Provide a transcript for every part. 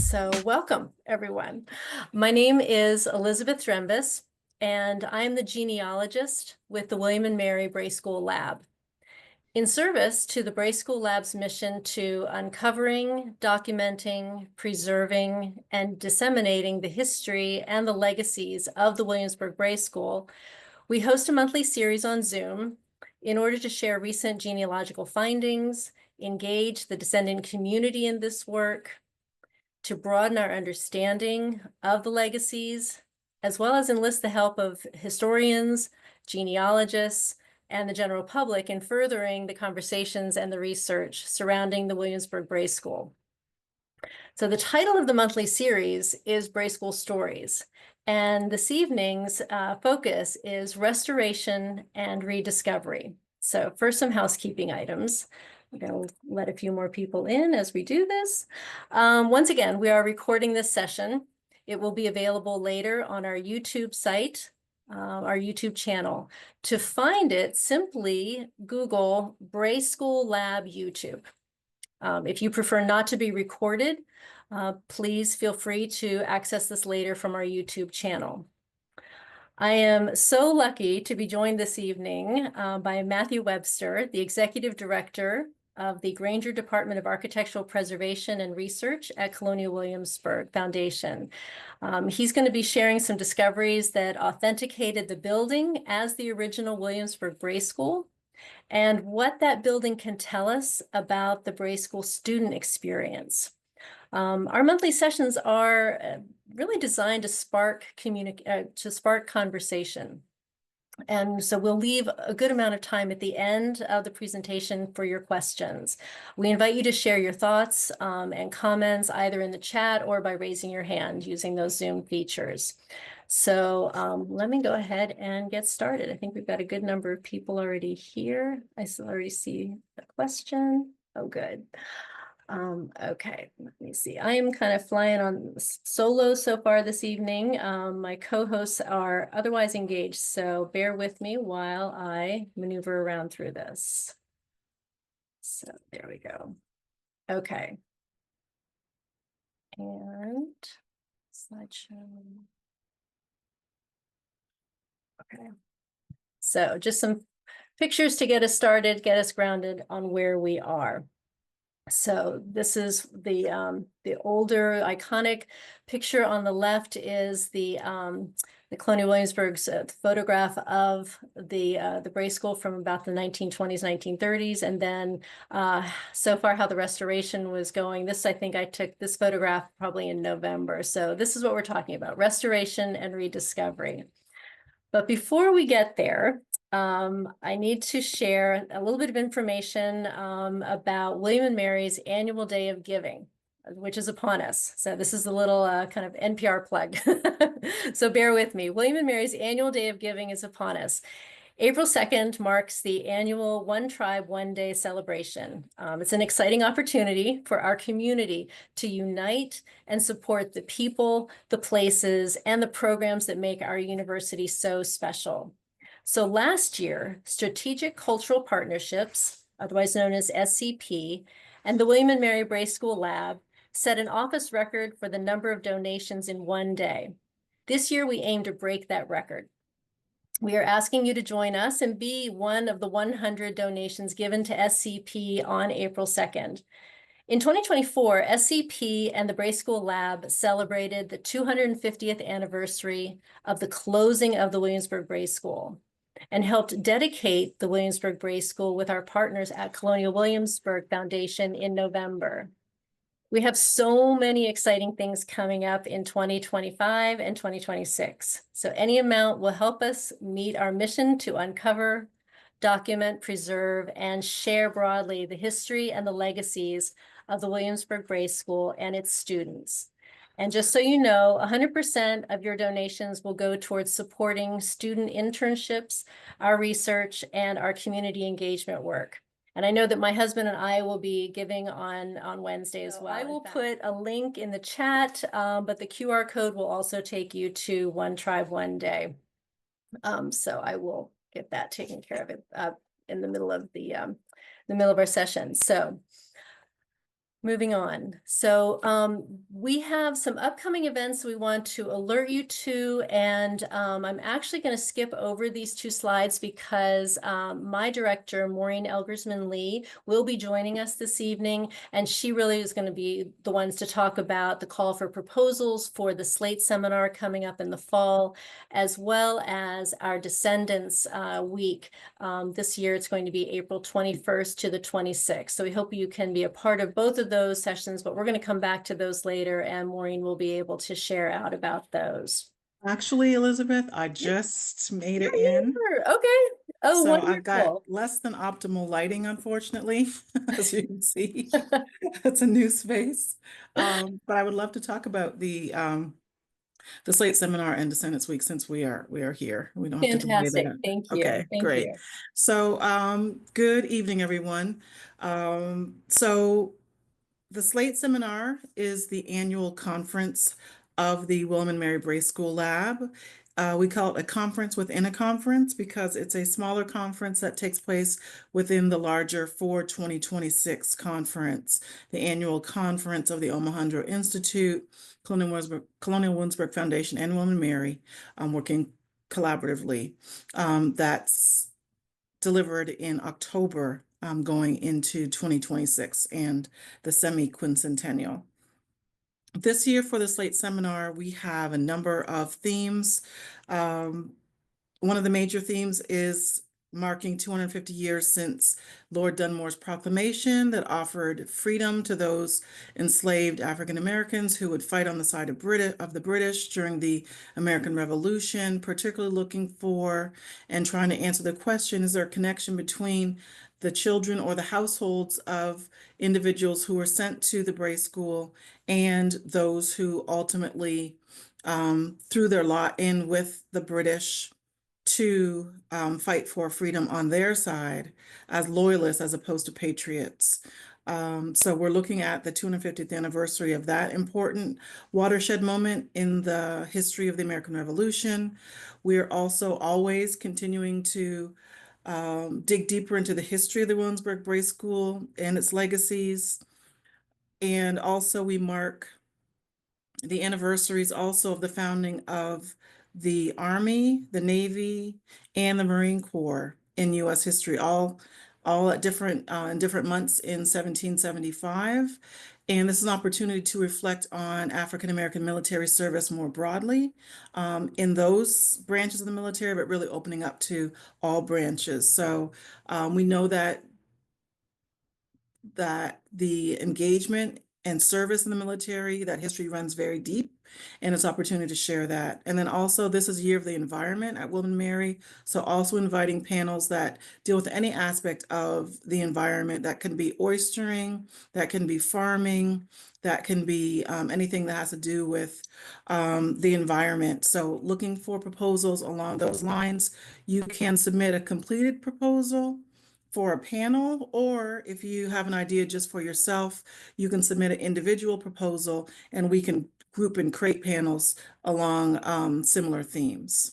So welcome, everyone. My name is Elizabeth Drembus, and I'm the genealogist with the William and Mary Bray School Lab. In service to the Bray School Lab's mission to uncovering, documenting, preserving, and disseminating the history and the legacies of the Williamsburg Bray School, we host a monthly series on Zoom in order to share recent genealogical findings, engage the descendant community in this work, to broaden our understanding of the legacies, as well as enlist the help of historians, genealogists, and the general public in furthering the conversations and the research surrounding the Williamsburg Bray School. So the title of the monthly series is Bray School Stories, and this evening's focus is restoration and rediscovery. So first, some housekeeping items. I'm going to let a few more people in as we do this. Once again, we are recording this session. It will be available later on our YouTube site, our YouTube channel. To find it, simply Google Bray School Lab YouTube. If you prefer not to be recorded, please feel free to access this later from our YouTube channel. I am so lucky to be joined this evening by Matthew Webster, the Executive Director of the Grainger Department of Architectural Preservation and Research at Colonial Williamsburg Foundation. He's going to be sharing some discoveries that authenticated the building as the original Williamsburg Bray School and what that building can tell us about the Bray School student experience. Our monthly sessions are really designed to spark conversation. And so we'll leave a good amount of time at the end of the presentation for your questions. We invite you to share your thoughts and comments either in the chat or by raising your hand using those Zoom features. So let me go ahead and get started. I think we've got a good number of people already here. I already see the question. Oh, good. Okay, let me see. I am kind of flying on solo so far this evening. My co-hosts are otherwise engaged, so bear with me while I maneuver around through this. So there we go. Okay. And slideshow. Okay. So just some pictures to get us started, get us grounded on where we are. So this is the older iconic picture on the left is the Colonial Williamsburg's photograph of the Bray School from about the 1920s, 1930s, and then so far how the restoration was going. This, I think I took this photograph probably in November. So this is what we're talking about, restoration and rediscovery. But before we get there, I need to share a little bit of information about William and Mary's annual Day of Giving, which is upon us. So this is a little kind of NPR plug. So bear with me. William and Mary's annual Day of Giving is upon us. April 2nd marks the annual One Tribe, One Day celebration. It's an exciting opportunity for our community to unite and support the people, the places, and the programs that make our university so special. So last year, Strategic Cultural Partnerships, otherwise known as SCP, and the William and Mary Bray School Lab set an office record for the number of donations in one day. This year, we aim to break that record. We are asking you to join us and be one of the 100 donations given to SCP on April 2nd. In 2024, SCP and the Bray School Lab celebrated the 250th anniversary of the closing of the Williamsburg Bray School and helped dedicate the Williamsburg Bray School with our partners at Colonial Williamsburg Foundation in November. We have so many exciting things coming up in 2025 and 2026. So any amount will help us meet our mission to uncover, document, preserve, and share broadly the history and the legacies of the Williamsburg Bray School and its students. And just so you know, 100% of your donations will go towards supporting student internships, our research, and our community engagement work. And I know that my husband and I will be giving on Wednesday as well. I will put a link in the chat, but the QR code will also take you to One Tribe, One Day. So I will get that taken care of in the middle of our session. So Moving on. So we have some upcoming events we want to alert you to, and I'm actually going to skip over these two slides because my director, Maureen Elgersman-Lee, will be joining us this evening, and she really is going to be the ones to talk about the call for proposals for the Slate seminar coming up in the fall, as well as our Descendants Week. This year it's going to be April 21st to the 26th. So we hope you can be a part of both of those sessions, but we're going to come back to those later, and Maureen will be able to share out about those. Actually, Elizabeth, I just made it in. Okay. Oh, So I've got wonderful. less than optimal lighting, unfortunately, as you can see. It's a new space. But I would love to talk about the Slate Seminar and Descendants Week since we are here. We don't have to delay Fantastic. that. Thank you. Okay, Thank great. you. So good evening, everyone. So the Slate Seminar is the annual conference of the William and Mary Bray School Lab. We call it a conference within a conference because it's a smaller conference that takes place within the larger for 2026 conference, the annual conference of the Omohundro Institute, Colonial Williamsburg Foundation, and William and Mary working collaboratively. That's delivered in October, going into 2026 and the semi-quincentennial. This year for the Slate Seminar, we have a number of themes. One of the major themes is marking 250 years since Lord Dunmore's proclamation that offered freedom to those enslaved African Americans who would fight on the side of the British during the American Revolution, particularly looking for and trying to answer the question, is there a connection between the children or the households of individuals who were sent to the Bray School and those who ultimately threw their lot in with the British to fight for freedom on their side as loyalists as opposed to patriots. So we're looking at the 250th anniversary of that important watershed moment in the history of the American Revolution. We're also always continuing to dig deeper into the history of the Williamsburg Bray School and its legacies. And also we mark the anniversaries also of the founding of the Army, the Navy, and the Marine Corps in U.S. history, all at different in different months in 1775. And this is an opportunity to reflect on African American military service more broadly in those branches of the military, but really opening up to all branches. So we know that the engagement and service in the military, that history runs very deep, and it's opportunity to share that. And then also, this is Year of the Environment at William and Mary, so also inviting panels that deal with any aspect of the environment. That can be oystering, that can be farming, that can be anything that has to do with the environment. So looking for proposals along those lines. You can submit a completed proposal for a panel, or if you have an idea just for yourself, you can submit an individual proposal and we can group and create panels along similar themes.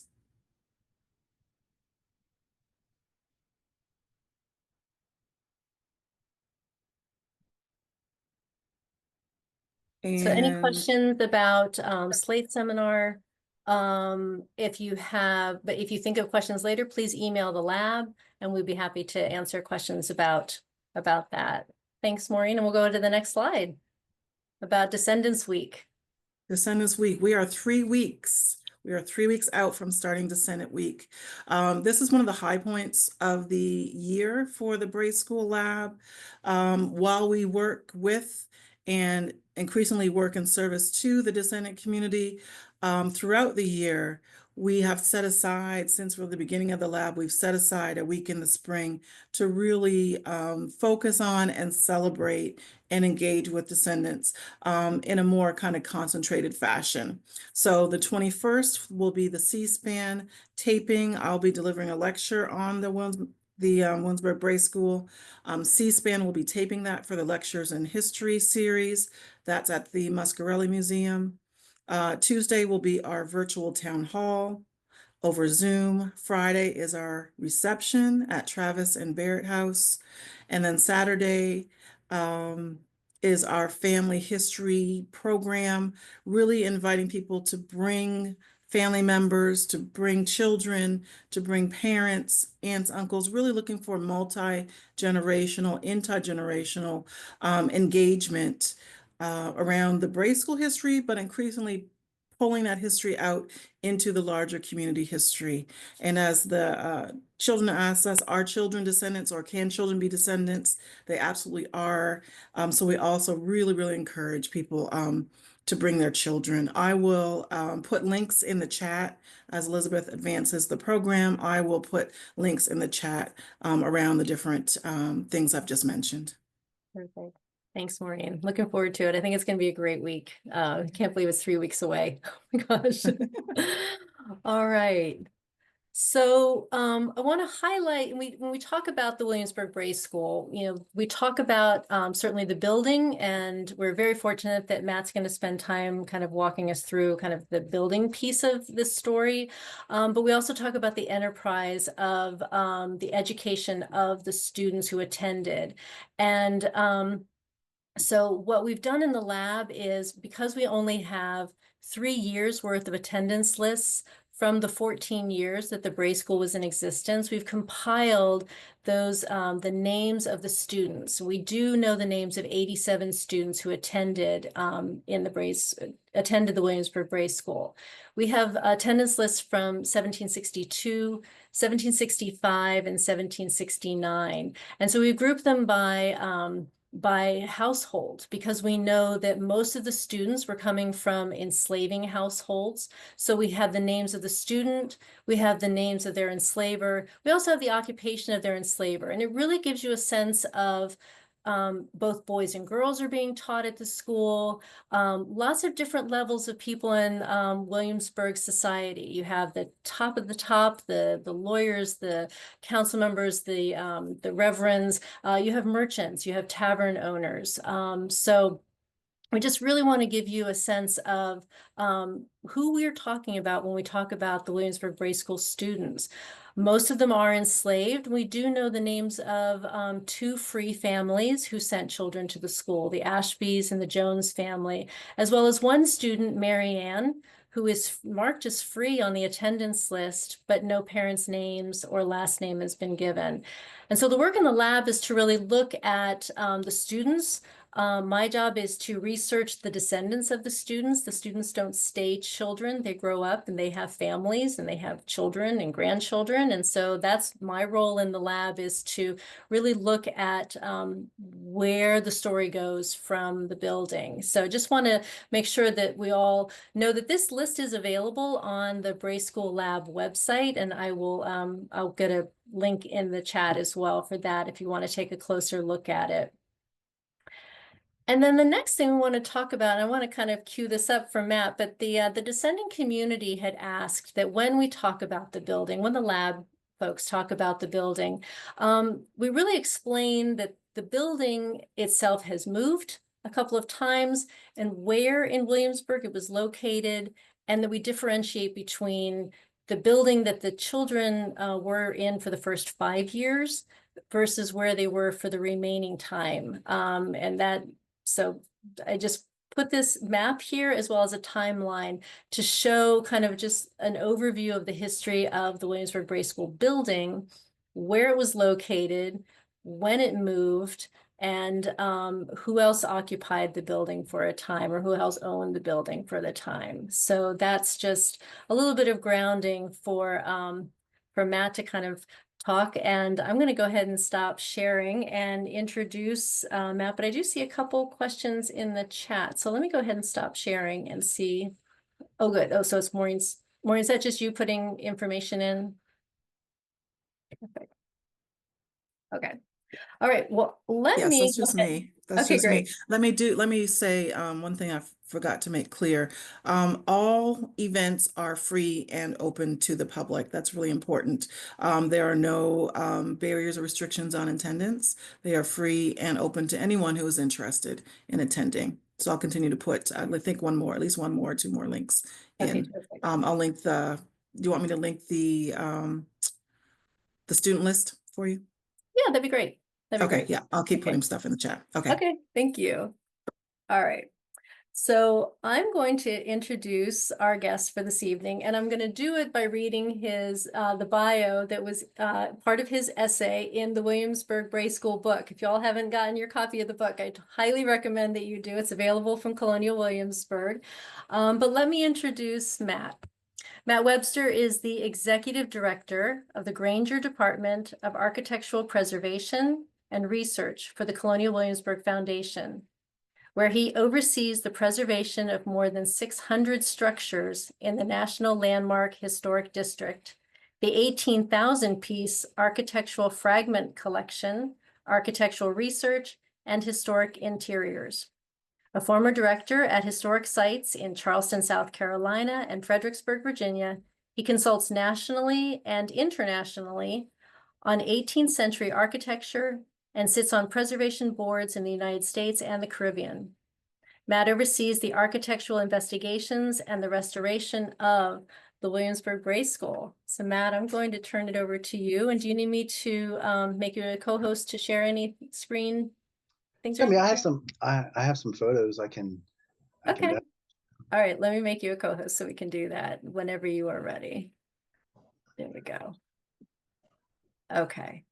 So any And questions about Slate seminar? If you think of questions later, please email the lab and we'd be happy to answer questions about that. Thanks, Maureen. And we'll go to the next slide about Descendants Week. Descendants Week, we are 3 weeks. We are 3 weeks out from starting Descendant Week. This is one of the high points of the year for the Bray School Lab. While we work with and increasingly work in service to the descendant community throughout the year, we have set aside, since we're the beginning of the lab, we've set aside a week in the spring to really focus on and celebrate and engage with descendants in a more kind of concentrated fashion. So the 21st will be the C-SPAN taping. I'll be delivering a lecture on the Williamsburg Bray School. C-SPAN will be taping that for the Lectures in History series. That's at the Muscarelli Museum. Tuesday will be our virtual town hall over Zoom. Friday is our reception at Travis and Barrett House. And then Saturday is our family history program, really inviting people to bring family members, to bring children, to bring parents, aunts, uncles, really looking for multi-generational, intergenerational engagement around the Bray School history, but increasingly pulling that history out into the larger community history. And as the children ask us, are children descendants or can children be descendants? They absolutely are. So we also really encourage people to bring their children. I will put links in the chat as Elizabeth advances the program. I will put links in the chat around the different things I've just mentioned. Perfect. Thanks, Maureen. Looking forward to it. I think it's going to be a great week. I can't believe it's 3 weeks away. Oh my gosh. All right. So I want to highlight, when we talk about the Williamsburg Bray School, we talk about certainly the building, and we're very fortunate that Matt's going to spend time kind of walking us through kind of the building piece of this story. But we also talk about the enterprise of the education of the students who attended. And so what we've done in the lab is, because we only have 3 years worth of attendance lists from the 14 years that the Bray School was in existence, we've compiled those, the names of the students. We do know the names of 87 students who attended attended the Williamsburg Bray School. We have attendance lists from 1762, 1765, and 1769. And so we've grouped them by household, because we know that most of the students were coming from enslaving households. So we have the names of the student, we have the names of their enslaver, we also have the occupation of their enslaver. And it really gives you a sense of both boys and girls are being taught at the school, lots of different levels of people in Williamsburg society. You have the top of the top, the lawyers, the council members, the reverends, you have merchants, you have tavern owners. So we just really want to give you a sense of who we're talking about when we talk about the Williamsburg Bray School students. Most of them are enslaved. We do know the names of 2 free families who sent children to the school, the Ashbys and the Jones family, as well as one student, Mary Ann, who is marked as free on the attendance list, but no parents' names or last name has been given. And so the work in the lab is to really look at the students. My job is to research the descendants of the students. The students don't stay children. They grow up and they have families and they have children and grandchildren. And so that's my role in the lab, is to really look at where the story goes from the building. So just want to make sure that we all know that this list is available on the Bray School Lab website, and I will I'll get a link in the chat as well for that if you want to take a closer look at it. And then the next thing we want to talk about, and I want to kind of cue this up for Matt, but the descendant community had asked that when we talk about the building, when the lab folks talk about the building, we really explain that the building itself has moved a couple of times and where in Williamsburg it was located, and that we differentiate between the building that the children were in for the first 5 years versus where they were for the remaining time. So I just put this map here as well as a timeline to show kind of just an overview of the history of the Williamsburg Bray School building, where it was located, when it moved, and who else occupied the building for a time, or who else owned the building for the time. So that's just a little bit of grounding for Matt to kind of talk, and I'm going to go ahead and stop sharing and introduce Matt, but I do see a couple questions in the chat. So let me go ahead and stop sharing and see. Oh, good. Oh, so it's Maureen's. Maureen, is that just you putting information in? Perfect. Okay. All right. Well, Yes, that's just me. That's Okay, just me. great. Let me say one thing I forgot to make clear. All events are free and open to the public. That's really important. There are no barriers or restrictions on attendance. They are free and open to anyone who is interested in attending. So I'll continue to put, I think at least one more, 2 more links Okay, in. perfect. I'll link do you want me to link the student list for you? Yeah, that'd be great. That'd be Okay, great. yeah, I'll keep Okay. putting stuff in the chat. Okay. Okay, thank you. All right. So I'm going to introduce our guest for this evening, and I'm going to do it by reading his the bio that was part of his essay in the Williamsburg Bray School book. If y'all haven't gotten your copy of the book, I highly recommend that you do. It's available from Colonial Williamsburg. But let me introduce Matt. Matt Webster is the Executive Director of the Grainger Department of Architectural Preservation and Research for the Colonial Williamsburg Foundation, where he oversees the preservation of more than 600 structures in the National Landmark Historic District, the 18,000-piece Architectural Fragment Collection, Architectural Research, and Historic Interiors. A former director at historic sites in Charleston, South Carolina, and Fredericksburg, Virginia, he consults nationally and internationally on 18th century architecture and sits on preservation boards in the United States and the Caribbean. Matt oversees the architectural investigations and the restoration of the Williamsburg Bray School. So Matt, I'm going to turn it over to you. And do you need me to make you a co-host to share any screen things? I mean, I have some photos I can Okay. All right, let me make you a co-host so we can do that whenever you are ready. There we go. Okay.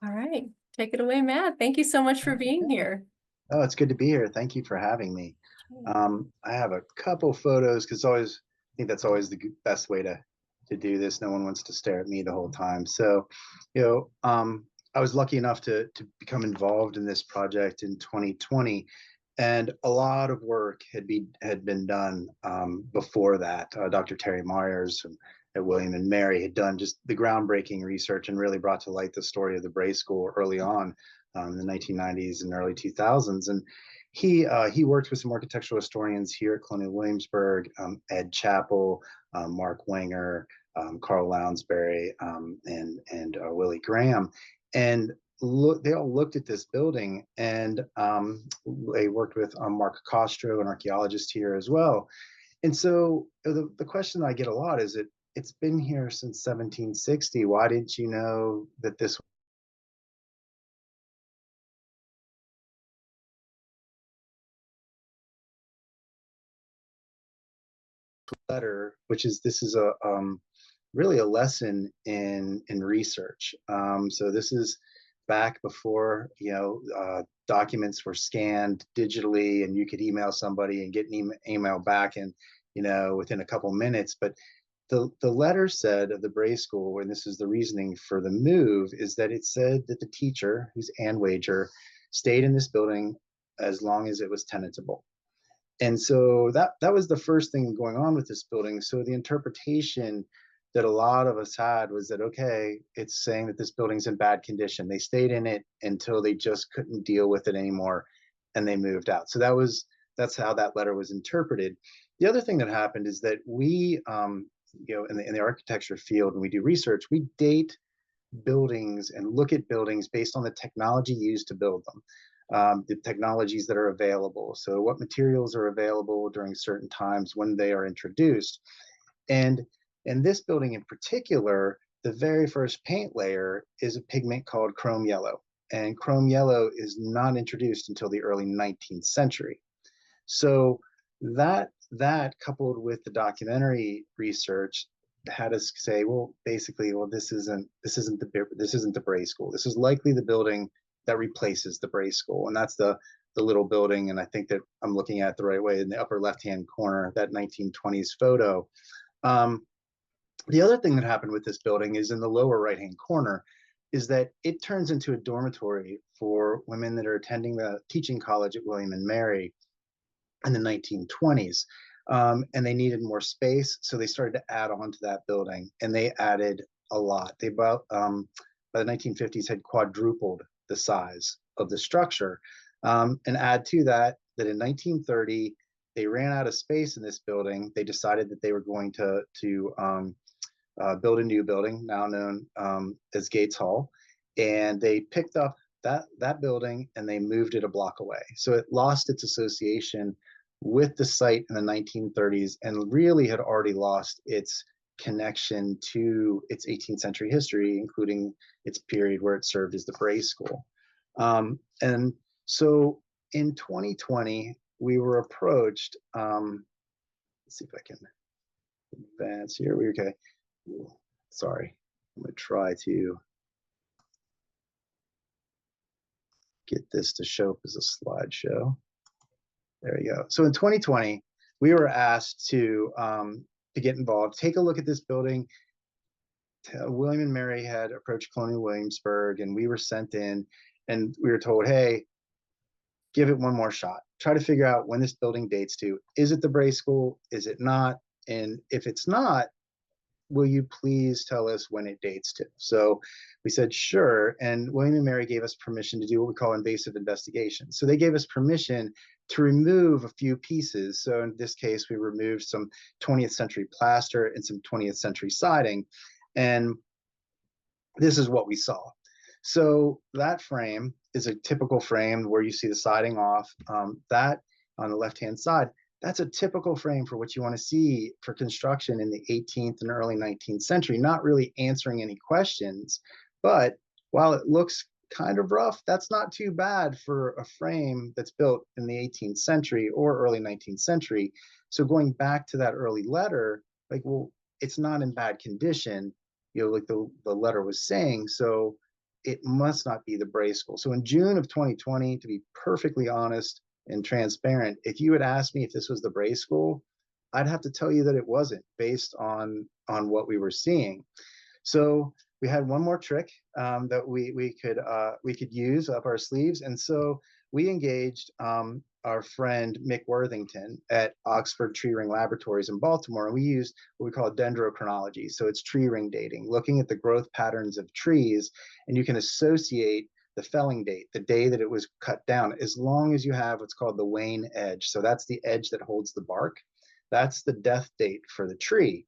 All right, take it away, Matt. Thank you so much for being here. Oh, it's good to be here. Thank you for having me. I have a couple photos because I think that's always the best way to do this. No one wants to stare at me the whole time. So, I was lucky enough to become involved in this project in 2020, and a lot of work had been done before that. Dr. Terry Myers at William and Mary had done just the groundbreaking research and really brought to light the story of the Bray School early on in the 1990s and early 2000s. And he worked with some architectural historians here at Colonial Williamsburg, Ed Chappell, Mark Wenger, Carl Lounsbury, and Willie Graham. And they all looked at this building, and they worked with Mark Costro, an archaeologist here as well. And so the question I get a lot is, it's been here since 1760. Why didn't you know that this letter, this is a really a lesson in research. So this is back before documents were scanned digitally, and you could email somebody and get an email back in within a couple minutes. But the letter said of the Bray School, and this is the reasoning for the move, is that it said that the teacher, who's Ann Wager, stayed in this building as long as it was tenantable. And so that was the first thing going on with this building. So the interpretation that a lot of us had was that, okay, it's saying that this building's in bad condition. They stayed in it until they just couldn't deal with it anymore, and they moved out. So that's how that letter was interpreted. The other thing that happened is that we, in the architecture field, when we do research, we date buildings and look at buildings based on the technology used to build them, the technologies that are available. So what materials are available during certain times when they are introduced. And in this building in particular, the very first paint layer is a pigment called chrome yellow. And chrome yellow is not introduced until the early 19th century. So that coupled with the documentary research had us say, well, basically, this isn't the Bray School. This is likely the building that replaces the Bray School, and that's the little building. And I think that I'm looking at it the right way in the upper left-hand corner, that 1920s photo. The other thing that happened with this building is in the lower right-hand corner, is that it turns into a dormitory for women that are attending the teaching college at William and Mary in the 1920s. And they needed more space, so they started to add on to that building, and they added a lot. They by the 1950s had quadrupled the size of the structure. And add to that in 1930, they ran out of space in this building. They decided that they were going to build a new building, now known as Gates Hall, and they picked up that building and they moved it a block away. So it lost its association with the site in the 1930s and really had already lost its connection to its 18th century history, including its period where it served as the Bray School. And so in 2020, we were approached. Let's see if I can advance here. Okay. Sorry. I'm going to try to get this to show up as a slideshow. There you go. So in 2020, we were asked to get involved, take a look at this building. William and Mary had approached Colonial Williamsburg, and we were sent in, and we were told, hey, give it one more shot. Try to figure out when this building dates to. Is it the Bray School? Is it not? And if it's not, will you please tell us when it dates to? So we said, sure. And William and Mary gave us permission to do what we call invasive investigation. So they gave us permission to remove a few pieces. So in this case, we removed some 20th century plaster and some 20th century siding. And this is what we saw. So that frame is a typical frame where you see the siding off. That on the left-hand side, that's a typical frame for what you want to see for construction in the 18th and early 19th century, not really answering any questions. But while it looks kind of rough, that's not too bad for a frame that's built in the 18th century or early 19th century. So going back to that early letter, like, well, it's not in bad condition, like the letter was saying. So it must not be the Bray School. So in June of 2020, to be perfectly honest and transparent, if you had asked me if this was the Bray School, I'd have to tell you that it wasn't, based on what we were seeing. So we had one more trick that we could use up our sleeves, and so we engaged our friend Mick Worthington at Oxford Tree Ring Laboratories in Baltimore, and we used what we call dendrochronology. So it's tree ring dating, looking at the growth patterns of trees, and you can associate the felling date, the day that it was cut down, as long as you have what's called the wane edge. So that's the edge that holds the bark. That's the death date for the tree.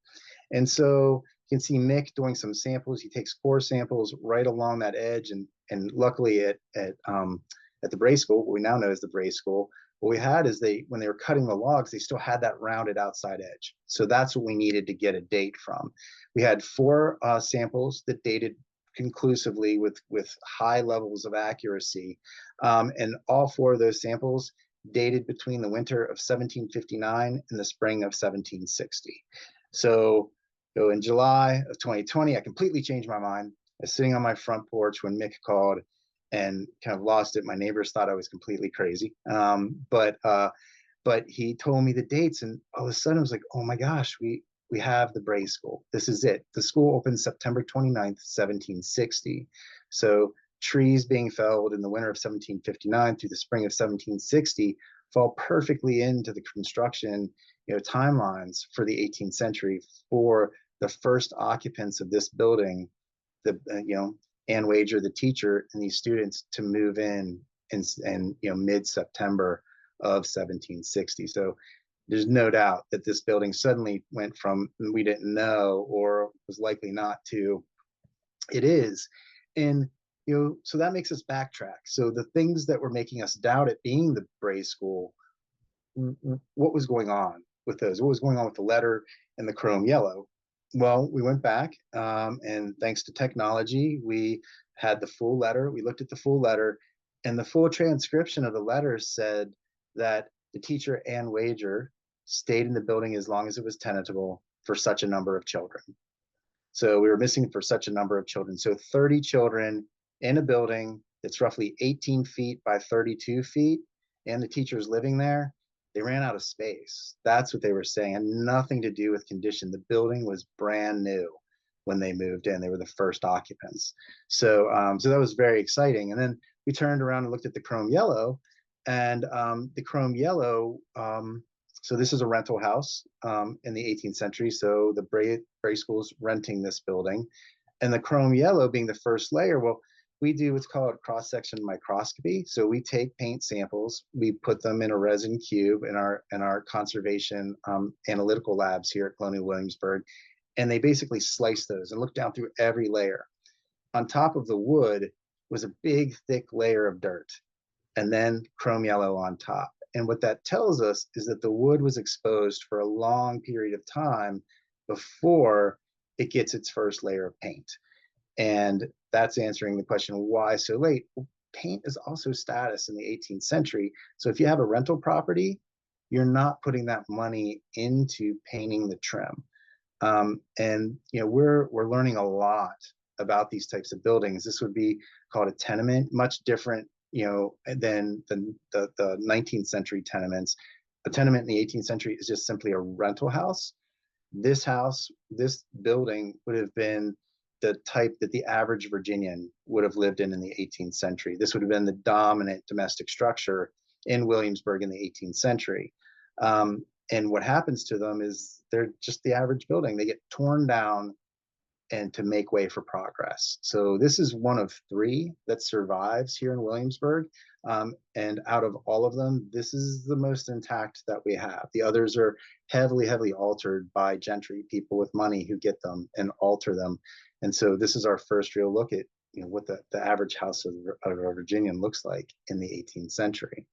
And so you can see Mick doing some samples. He takes core samples right along that edge, and luckily at the Bray School, what we now know as the Bray School, what we had is when they were cutting the logs, they still had that rounded outside edge. So that's what we needed to get a date from. We had 4 samples that dated conclusively with high levels of accuracy. And all 4 of those samples dated between the winter of 1759 and the spring of 1760. So in July of 2020, I completely changed my mind. I was sitting on my front porch when Mick called and kind of lost it. My neighbors thought I was completely crazy. But he told me the dates, and all of a sudden I was like, oh my gosh, we have the Bray School. This is it. The school opened September 29th, 1760. So trees being felled in the winter of 1759 through the spring of 1760 fall perfectly into the construction, timelines for the 18th century for the first occupants of this building, Ann Wager, the teacher, and these students to move in mid-September of 1760. So there's no doubt that this building suddenly went from we didn't know or was likely not to it is. And so that makes us backtrack. So the things that were making us doubt it being the Bray School, what was going on with those? What was going on with the letter and the chrome yellow? Well, we went back, and thanks to technology, we had the full letter. We looked at the full letter, and the full transcription of the letter said that the teacher, Ann Wager, stayed in the building as long as it was tenantable for such a number of children. So we were missing for such a number of children. So 30 children in a building that's roughly 18 feet by 32 feet, and the teacher's living there. They ran out of space. That's what they were saying, and nothing to do with condition. The building was brand new when they moved in. They were the first occupants. So that was very exciting. And then we turned around and looked at the chrome yellow, and the chrome yellow, so this is a rental house in the 18th century. So the Bray School's renting this building, and the chrome yellow being the first layer. Well, we do what's called cross-section microscopy. So we take paint samples, we put them in a resin cube in our conservation analytical labs here at Colonial Williamsburg, and they basically slice those and look down through every layer. On top of the wood was a big, thick layer of dirt, and then chrome yellow on top. And what that tells us is that the wood was exposed for a long period of time before it gets its first layer of paint. And that's answering the question, why so late? paint is also status in the 18th century. So if you have a rental property, you're not putting that money into painting the trim. And we're learning a lot about these types of buildings. This would be called a tenement, much different, than the 19th century tenements. A tenement in the 18th century is just simply a rental house. This building would have been the type that the average Virginian would have lived in the 18th century. This would have been the dominant domestic structure in Williamsburg in the 18th century. And what happens to them is they're just the average building. They get torn down and to make way for progress. So this is one of 3 that survives here in Williamsburg. And out of all of them, this is the most intact that we have. The others are heavily, heavily altered by gentry, people with money who get them and alter them. And so this is our first real look at what the average house of a Virginian looks like in the 18th century.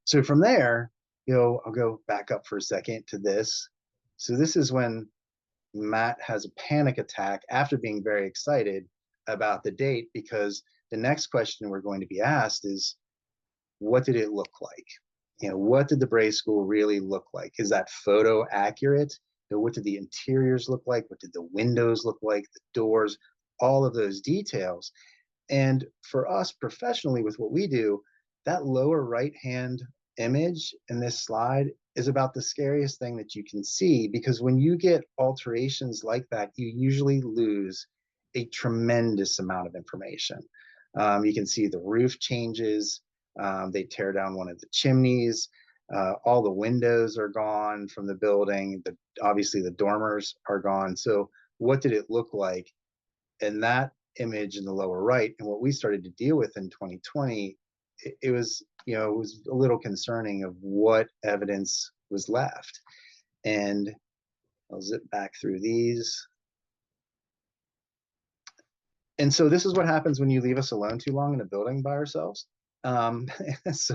So from there, I'll go back up for a second to this. So this is when Matt has a panic attack after being very excited about the date, because the next question we're going to be asked is, what did it look like? What did the Bray School really look like? Is that photo accurate? What did the interiors look like? What did the windows look like? The doors, all of those details. And for us professionally with what we do, that lower right-hand image in this slide is about the scariest thing that you can see, because when you get alterations like that, you usually lose a tremendous amount of information. You can see the roof changes. They tear down one of the chimneys. All the windows are gone from the building. Obviously, the dormers are gone. So what did it look like? And that image in the lower right, and what we started to deal with in 2020, it was a little concerning of what evidence was left. And I'll zip back through these. And so this is what happens when you leave us alone too long in a building by ourselves. But this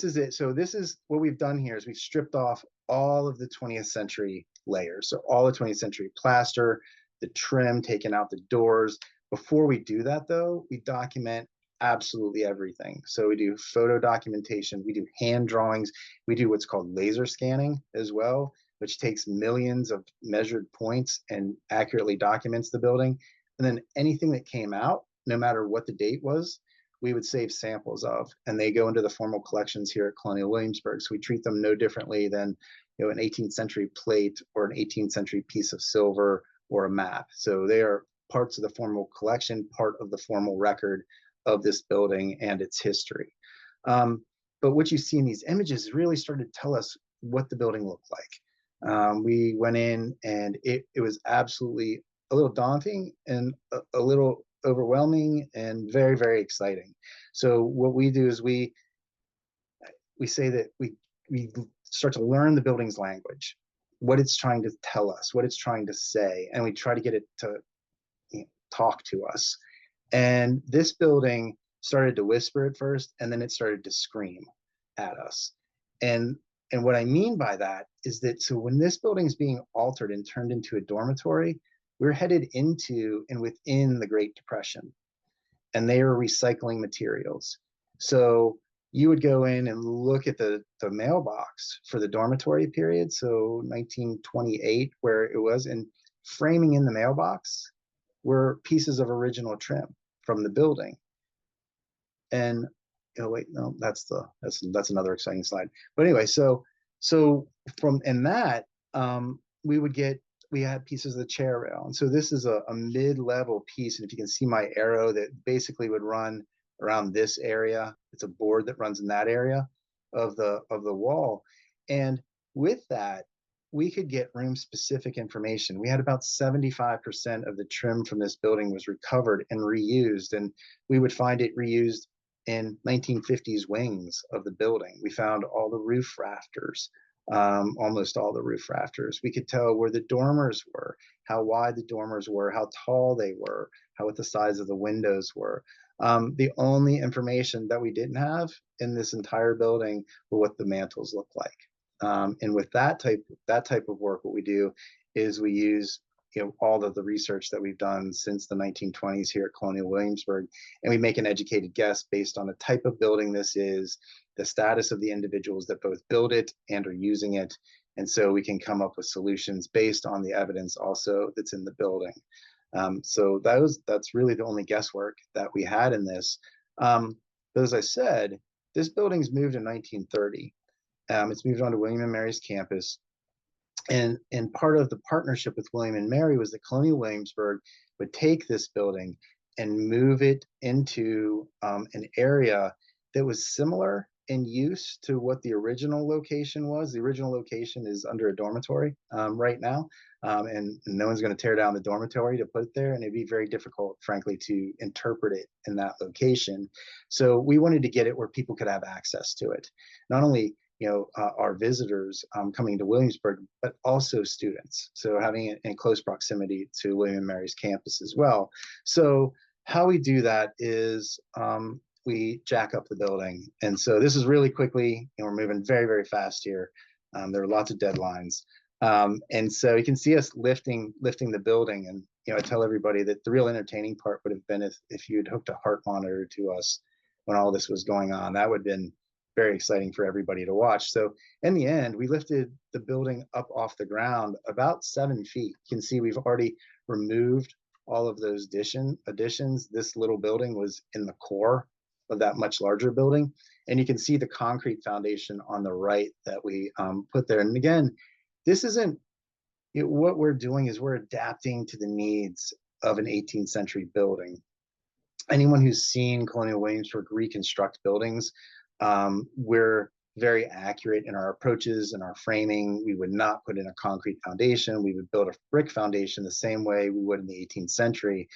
is it. So this is what we've done here is we've stripped off all of the 20th century layers. So all the 20th century plaster, the trim, taken out the doors. Before we do that though, we document absolutely everything. So we do photo documentation, we do hand drawings, we do what's called laser scanning as well, which takes millions of measured points and accurately documents the building. And then anything that came out, no matter what the date was, we would save samples of, and they go into the formal collections here at Colonial Williamsburg. So we treat them no differently than an 18th century plate or an 18th century piece of silver or a map. So they are parts of the formal collection, part of the formal record of this building and its history. But what you see in these images really started to tell us what the building looked like. We went in and it was absolutely a little daunting and a little overwhelming and very, very exciting. So what we do is we say that we start to learn the building's language, what it's trying to tell us, what it's trying to say, and we try to get it to talk to us. And this building started to whisper at first, and then it started to scream at us. And what I mean by that is that, so when this building is being altered and turned into a dormitory, we're headed into and within the Great Depression, and they are recycling materials. So you would go in and look at the mailbox for the dormitory period, so 1928, where it was, and framing in the mailbox were pieces of original trim from the building. And wait, no, that's another exciting slide. But anyway, so from in that, we had pieces of the chair rail. And so this is a mid-level piece. And if you can see my arrow that basically would run around this area, it's a board that runs in that area of the wall. And with that, we could get room specific information. We had about 75% of the trim from this building was recovered and reused, and we would find it reused in 1950s wings of the building. We found all the roof rafters, almost all the roof rafters. We could tell where the dormers were, how wide the dormers were, how tall they were, what the size of the windows were. The only information that we didn't have in this entire building were what the mantles look like. And with that type of work, what we do is we use all of the research that we've done since the 1920s here at Colonial Williamsburg, and we make an educated guess based on the type of building this is, the status of the individuals that both build it and are using it, and so we can come up with solutions based on the evidence also that's in the building. So that's really the only guesswork that we had in this. But as I said, this building's moved in 1930. It's moved on to William and Mary's campus. And part of the partnership with William and Mary was that Colonial Williamsburg would take this building and move it into an area that was similar in use to what the original location was. The original location is under a dormitory right now, and no one's going to tear down the dormitory to put it there, and it'd be very difficult, frankly, to interpret it in that location. So we wanted to get it where people could have access to it. Not only our visitors coming to Williamsburg, but also students. So having it in close proximity to William and Mary's campus as well. So how we do that is we jack up the building. And so this is really quickly, we're moving very, very fast here. There are lots of deadlines. And so you can see us lifting the building. And I tell everybody that the real entertaining part would have been if you'd hooked a heart monitor to us when all this was going on. That would have been very exciting for everybody to watch. So in the end, we lifted the building up off the ground about 7 feet. You can see we've already removed all of those additions. This little building was in the core of that much larger building. And you can see the concrete foundation on the right that we put there. And again, this isn't, what we're doing is we're adapting to the needs of an 18th century building. Anyone who's seen Colonial Williamsburg reconstruct buildings, we're very accurate in our approaches and our framing. We would not put in a concrete foundation. We would build a brick foundation the same way we would in the 18th century.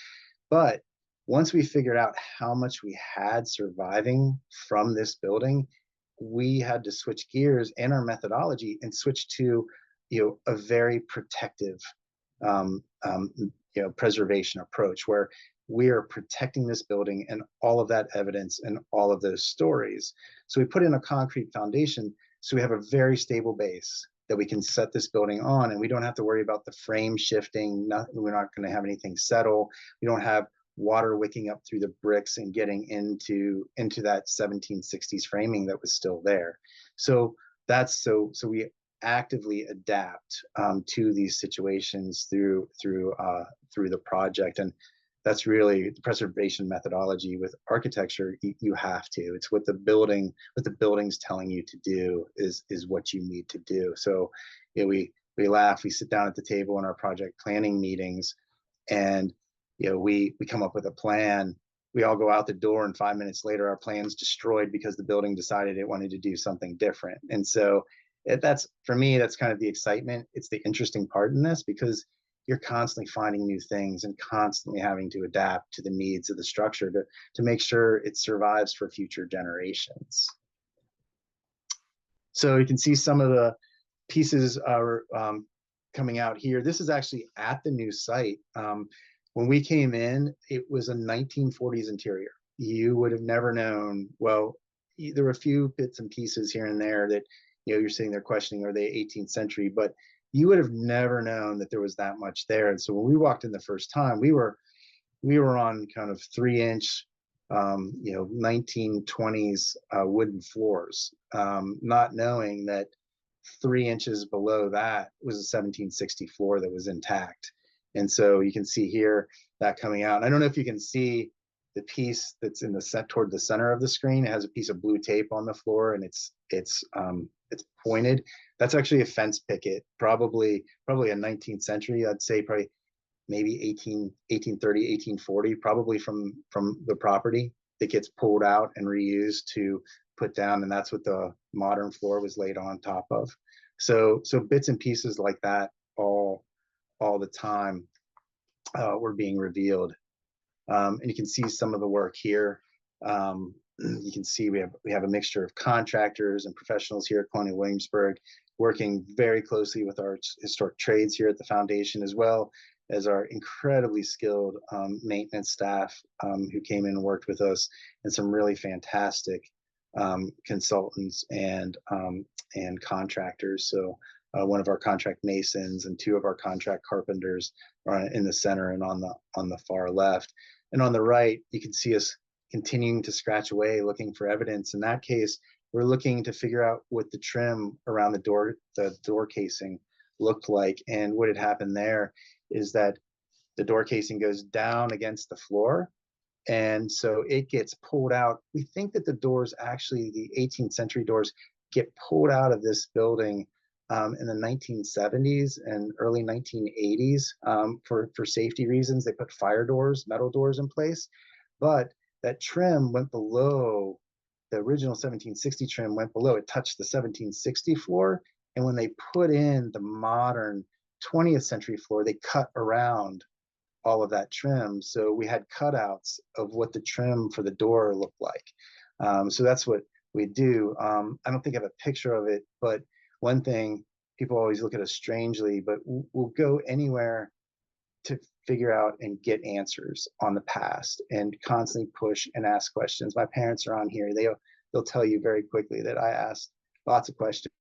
But once we figured out how much we had surviving from this building, we had to switch gears in our methodology and switch to a very protective preservation approach, where we are protecting this building and all of that evidence and all of those stories. So we put in a concrete foundation so we have a very stable base that we can set this building on, and we don't have to worry about the frame shifting. We're not going to have anything settle. We don't have water wicking up through the bricks and getting into that 1760s framing that was still there. So so we actively adapt to these situations through the project. And that's really the preservation methodology with architecture. You have to. It's what the building's telling you to do is what you need to do. So we laugh. We sit down at the table in our project planning meetings, and we come up with a plan. We all go out the door, and 5 minutes later, our plan's destroyed because the building decided it wanted to do something different. And so that's, for me, that's kind of the excitement. It's the interesting part in this, because you're constantly finding new things and constantly having to adapt to the needs of the structure to make sure it survives for future generations. So you can see some of the pieces are coming out here. This is actually at the new site. When we came in, it was a 1940s interior. You would have never known. Well, there were a few bits and pieces here and there that you're sitting there questioning, are they 18th century? But you would have never known that there was that much there. And so when we walked in the first time, we were on kind of 3-inch, 1920s wooden floors, not knowing that 3 inches below that was a 1760 floor that was intact. And so you can see here that coming out. I don't know if you can see the piece that's in the set toward the center of the screen. It has a piece of blue tape on the floor, and it's pointed. That's actually a fence picket, probably a 19th century. I'd say probably maybe 1830, 1840, probably from the property that gets pulled out and reused to put down, and that's what the modern floor was laid on top of. So bits and pieces like that all the time were being revealed. And you can see some of the work here. You can see we have a mixture of contractors and professionals here at Colonial Williamsburg, working very closely with our historic trades here at the foundation, as well as our incredibly skilled maintenance staff who came in and worked with us, and some really fantastic consultants and contractors. So one of our contract masons and two of our contract carpenters are in the center and on the far left. And on the right, you can see us continuing to scratch away, looking for evidence. In that case, we're looking to figure out what the trim around the door casing looked like. And what had happened there is that the door casing goes down against the floor. And so it gets pulled out. We think that the doors, actually the 18th century doors, get pulled out of this building in the 1970s and early 1980s for safety reasons. They put fire doors, metal doors in place, but that trim went below the original 1760 trim, went below, it touched the 1760 floor. And when they put in the modern 20th century floor, they cut around all of that trim. So we had cutouts of what the trim for the door looked like. So that's what we do. I don't think I have a picture of it, but one thing, people always look at us strangely, but we'll go anywhere to figure out and get answers on the past and constantly push and ask questions. My parents are on here. They'll tell you very quickly that I asked lots of questions.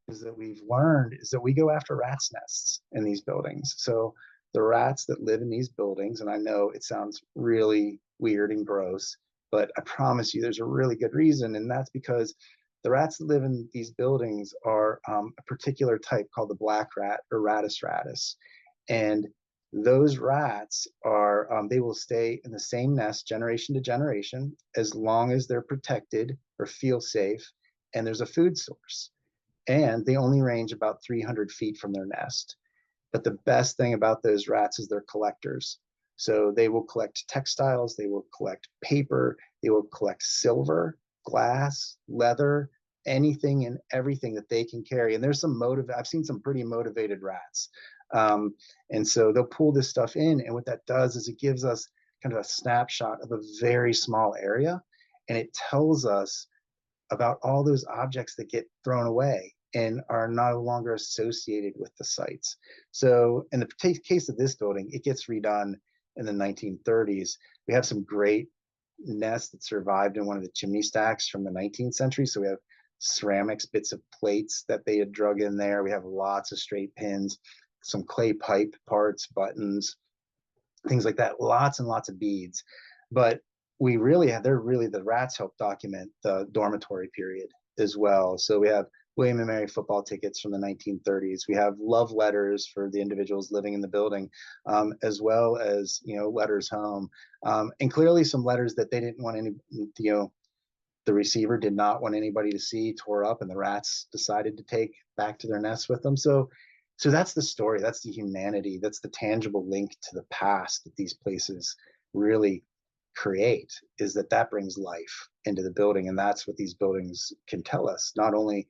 Is that we've learned is that we go after rats' nests in these buildings. So the rats that live in these buildings, and I know it sounds really weird and gross, but I promise you there's a really good reason, and that's because the rats that live in these buildings are a particular type called the black rat or Rattus rattus. And those rats are, they will stay in the same nest generation to generation as long as they're protected or feel safe and there's a food source. And they only range about 300 feet from their nest. But the best thing about those rats is they're collectors. So they will collect textiles, they will collect paper, they will collect silver, glass, leather, anything and everything that they can carry. And there's some I've seen some pretty motivated rats. And so they'll pull this stuff in. And what that does is it gives us kind of a snapshot of a very small area. And it tells us about all those objects that get thrown away and are no longer associated with the sites. So in the case of this building, it gets redone in the 1930s. We have some great nests that survived in one of the chimney stacks from the 19th century. So we have ceramics, bits of plates that they had drug in there. We have lots of straight pins, some clay pipe parts, buttons, things like that, lots and lots of beads. But we really have, the rats help document the dormitory period as well. So we have William and Mary football tickets from the 1930s. We have love letters for the individuals living in the building, as well as, letters home. And clearly some letters that they didn't want any, the receiver did not want anybody to see, tore up, and the rats decided to take back to their nests with them. So that's the story. That's the humanity. That's the tangible link to the past that these places really create, is that brings life into the building. And that's what these buildings can tell us. Not only,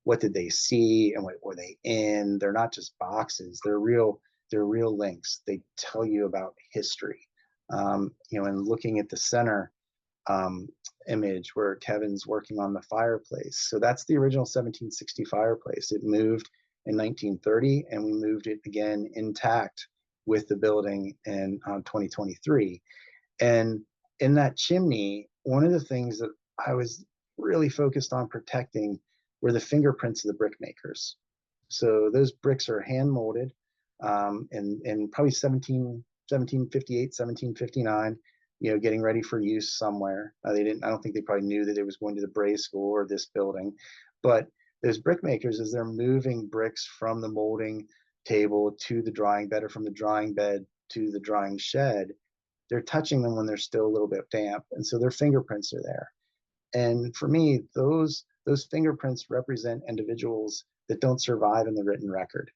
what did they see and what were they in? They're not just boxes. They're real links. They tell you about history. And looking at the center image where Kevin's working on the fireplace. So that's the original 1760 fireplace. It moved in 1930 and we moved it again intact with the building in 2023. And in that chimney, one of the things that I was really focused on protecting were the fingerprints of the brick makers. So those bricks are hand molded in probably 1758, 1759, getting ready for use somewhere. I don't think they probably knew that it was going to the Bray School or this building. But those brick makers, as they're moving bricks from the molding table to the drying bed or from the drying bed to the drying shed, they're touching them when they're still a little bit damp. And so their fingerprints are there. And for me, those fingerprints represent individuals that don't survive in the written record.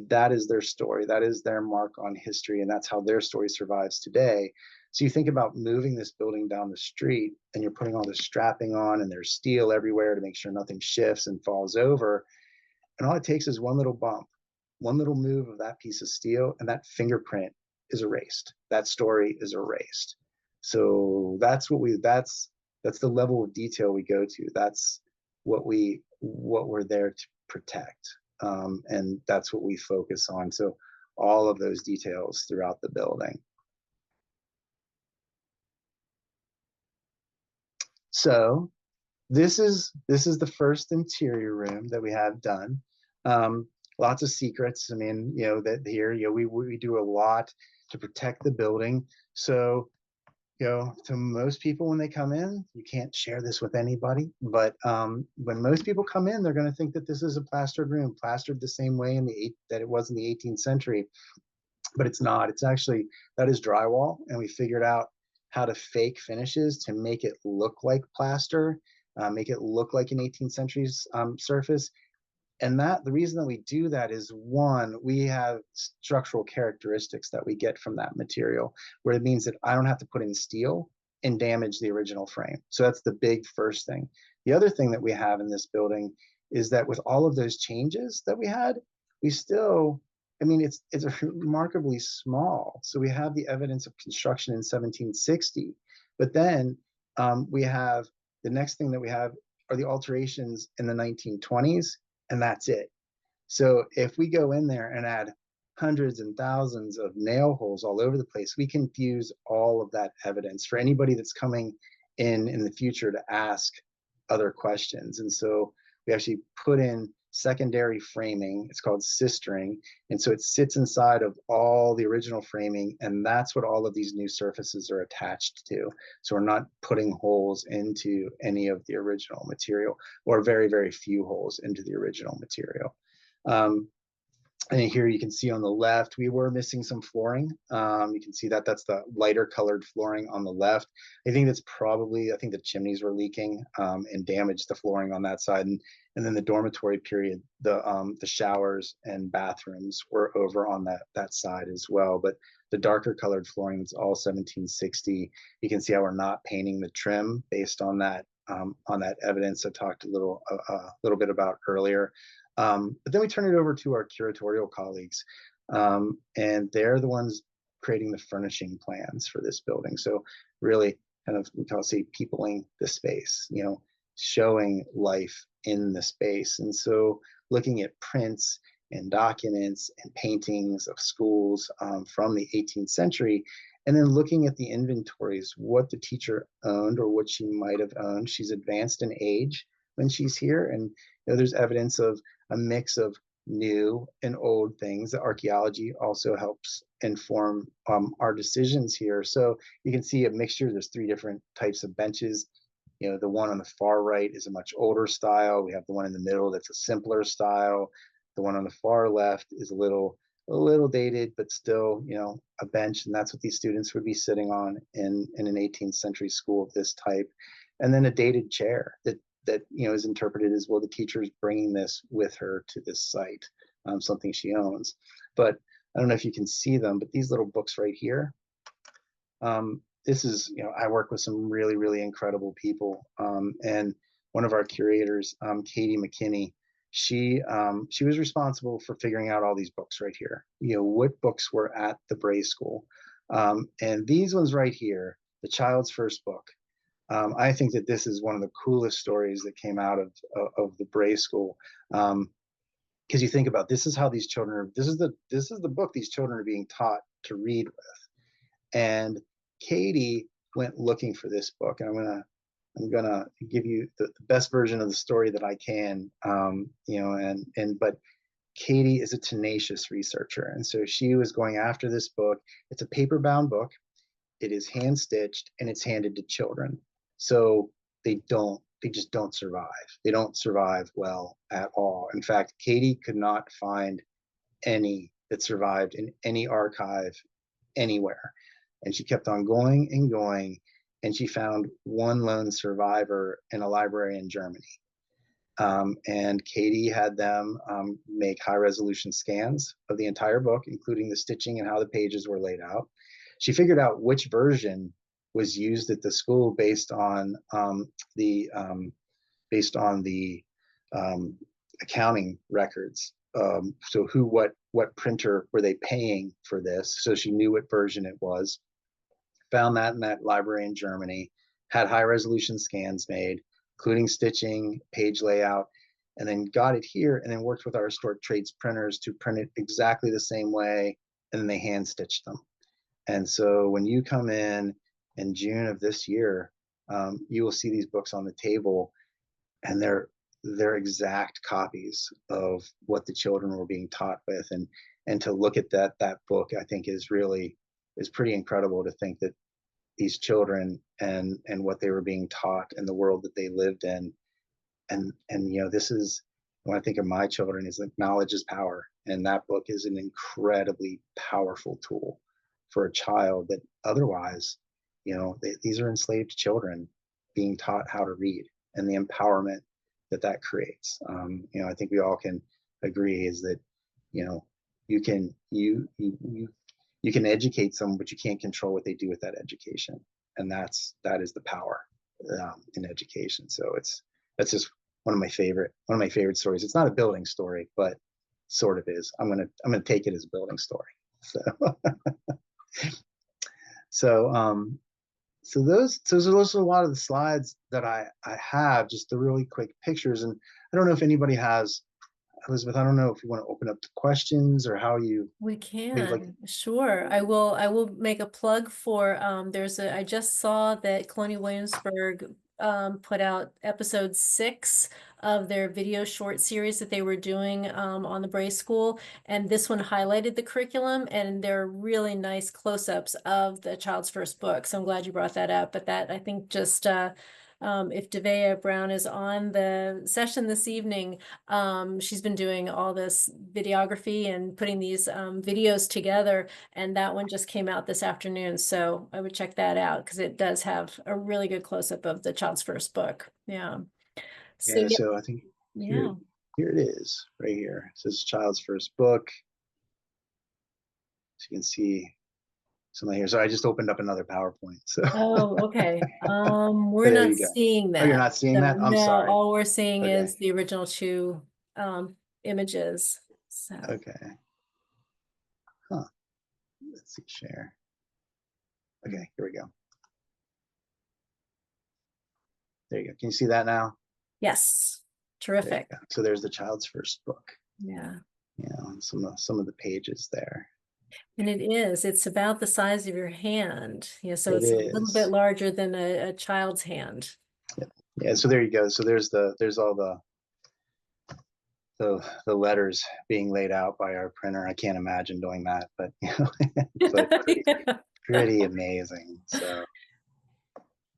That is their story. That is their mark on history. And that's how their story survives today. So you think about moving this building down the street and you're putting all this strapping on and there's steel everywhere to make sure nothing shifts and falls over. And all it takes is one little bump, one little move of that piece of steel, and that fingerprint is erased. That story is erased. So that's the level of detail we go to. That's what we're there to protect. And that's what we focus on. So all of those details throughout the building. So this is the first interior room that we have done. Lots of secrets. I mean, you know, that here, you know, we do a lot to protect the building. So, you know, to most people when they come in, you can't share this with anybody, but when most people come in, they're going to think that this is a plastered room, plastered the same way that it was in the 18th century, but it's not. It's actually, that is drywall, and we figured out how to fake finishes to make it look like plaster, make it look like an 18th century surface. And that the reason that we do that is, one, we have structural characteristics that we get from that material, where it means that I don't have to put in steel and damage the original frame. So that's the big first thing. The other thing that we have in this building is that with all of those changes that we had, we still, I mean, it's remarkably small. So we have the evidence of construction in 1760, but then we have the next thing that we have are the alterations in the 1920s, and that's it. So if we go in there and add hundreds and thousands of nail holes all over the place, we can fuse all of that evidence for anybody that's coming in the future to ask other questions. And so we actually put in secondary framing. It's called sistering. And so it sits inside of all the original framing, and that's what all of these new surfaces are attached to. So we're not putting holes into any of the original material, or very, very few holes into the original material. And here you can see on the left, we were missing some flooring. You can see that that's the lighter colored flooring on the left. I think that's probably, I think the chimneys were leaking and damaged the flooring on that side. And then the dormitory period, the showers and bathrooms were over on that side as well. But the darker colored flooring, it's all 1760. You can see how we're not painting the trim based on that evidence I talked a little bit about earlier. But then we turn it over to our curatorial colleagues, and they're the ones creating the furnishing plans for this building. So really kind of, we call it, say, peopling the space, you know, showing life in the space. And so looking at prints and documents and paintings of schools from the 18th century, and then looking at the inventories, what the teacher owned or what she might have owned. She's advanced in age when she's here, and you know, there's evidence of a mix of new and old things. The archaeology also helps inform our decisions here. So you can see a mixture. There's 3 different types of benches. You know, the one on the far right is a much older style. We have the one in the middle that's a simpler style. The one on the far left is a little dated, but still, you know, a bench, and that's what these students would be sitting on in an 18th century school of this type. And then a dated chair that you know is interpreted as, well, the teacher's bringing this with her to this site, something she owns. But I don't know if you can see them, but these little books right here, this is, you know, I work with some really, really incredible people, and one of our curators, Katie McKinney, she was responsible for figuring out all these books right here, you know, what books were at the Bray School, and these ones right here, the child's first book. I think that this is one of the coolest stories that came out of the Bray School, because you think about, this is how these children are, this is the book these children are being taught to read with. And Katie went looking for this book, and I'm gonna give you the best version of the story that I can, you know, but Katie is a tenacious researcher, and so she was going after this book. It's a paper-bound book. It is hand stitched, and it's handed to children. So they just don't survive. They don't survive well at all. In fact, Katie could not find any that survived in any archive anywhere. And she kept on going and going, and she found one lone survivor in a library in Germany. And Katie had them make high-resolution scans of the entire book, including the stitching and how the pages were laid out. She figured out which version was used at the school based on the accounting records. So what printer were they paying for this? So she knew what version it was. Found that in that library in Germany. Had high resolution scans made, including stitching, page layout, and then got it here, and then worked with our historic trades printers to print it exactly the same way, and then they hand stitched them. And so when you come in June of this year, you will see these books on the table, and they're exact copies of what the children were being taught with, and to look at that book, I think is pretty incredible, to think that these children and what they were being taught and the world that they lived in, and this is, when I think of my children, is like, knowledge is power, and that book is an incredibly powerful tool for a child that otherwise, these are enslaved children being taught how to read, and the empowerment that creates. I think we all can agree is that, you can educate someone, but you can't control what they do with that education, and that is the power in education. So that's just one of my favorite stories. It's not a building story, but sort of is. I'm gonna take it as a building story. So those are a lot of the slides that I have, just the really quick pictures. And I don't know if anybody has, Elizabeth, I don't know if you want to open up to questions or how you. We can, sure. I will make a plug for, I just saw that Colonial Williamsburg put out episode 6 of their video short series that they were doing on the Bray School, and this one highlighted the curriculum, and there are really nice close-ups of the child's first book. So I'm glad you brought that up. But that, I think, just if Devea Brown is on the session this evening, she's been doing all this videography and putting these videos together, and that one just came out this afternoon. So I would check that out, because it does have a really good close-up of the child's first book. Yeah. So, Yeah, so I think here it is, right here. It says child's first book. So you can see something here. So I just opened up another PowerPoint. So oh, okay. We're there not you go. seeing that. Oh, you're not seeing that? I'm no, sorry. all we're seeing Okay. is the original 2 images. So Okay. Huh. Let's see, share. Okay, here we go. There you go. Can you see that now? yes, terrific. So there's the child's first book. Yeah. And some of the pages there. And it's about the size of your hand. Yeah, so it's a little is. bit larger than a child's hand. Yeah, so there you go. So there's all the letters being laid out by our printer. I can't imagine doing that, but but pretty amazing. So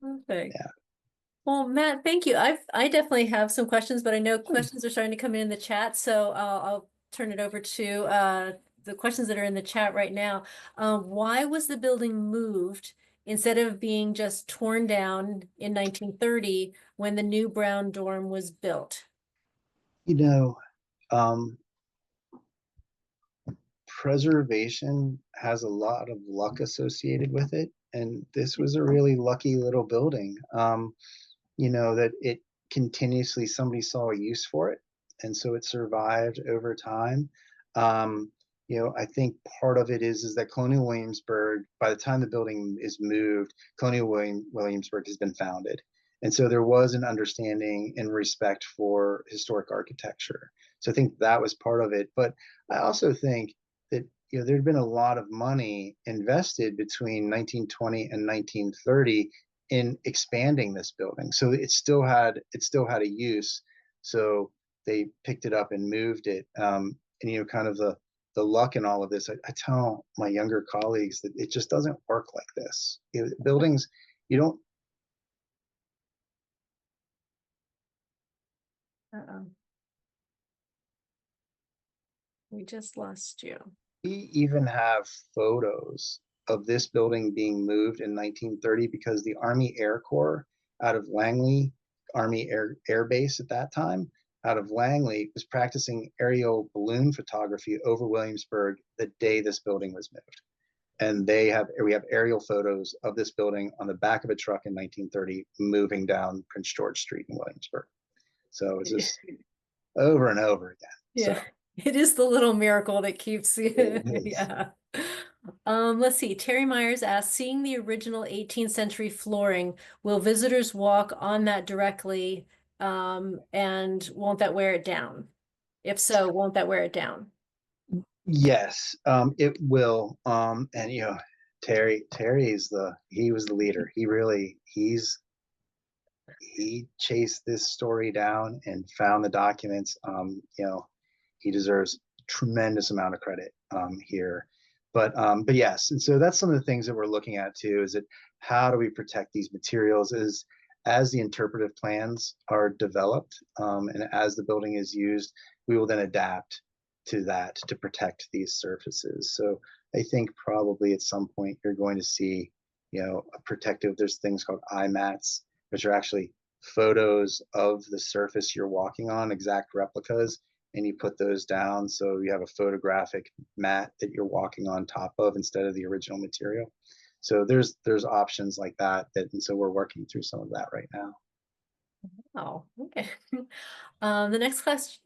Perfect. yeah. Well, Matt, thank you. I definitely have some questions, but I know questions are starting to come in the chat, so I'll turn it over to the questions that are in the chat right now. Why was the building moved instead of being just torn down in 1930 when the new brown dorm was built? Um, preservation has a lot of luck associated with it, and this was a really lucky little building. That it continuously, somebody saw a use for it, and so it survived over time. I think part of it is that Colonial Williamsburg, by the time the building is moved, Colonial Williamsburg has been founded. And so there was an understanding and respect for historic architecture. So I think that was part of it. But I also think that there'd been a lot of money invested between 1920 and 1930 in expanding this building. So it still had a use. So they picked it up and moved it. And kind of the luck in all of this, I tell my younger colleagues that it just doesn't work like this. Buildings, you don't. We just lost you. We even have photos of this building being moved in 1930 because the Army Air Corps out of Langley, Army Air Base at that time, out of Langley, was practicing aerial balloon photography over Williamsburg the day this building was moved. And we have aerial photos of this building on the back of a truck in 1930 moving down Prince George Street in Williamsburg. So it's just over and over again. Yeah. So. It is the little miracle that keeps yeah. Let's see. Terry Myers asks, seeing the original 18th century flooring, will visitors walk on that directly, and won't that wear it down? If so, won't that wear it down? Yes, it will. And Terry was the leader. He's he chased this story down and found the documents. He deserves tremendous amount of credit here. But yes, and so that's some of the things that we're looking at too, is that how do we protect these materials as the interpretive plans are developed, and as the building is used, we will then adapt to that to protect these surfaces. So I think probably at some point you're going to see, a protective, there's things called IMATs, which are actually photos of the surface you're walking on, exact replicas, and you put those down so you have a photographic mat that you're walking on top of instead of the original material. So there's options like that, and so we're working through some of that right now. Oh, okay. The next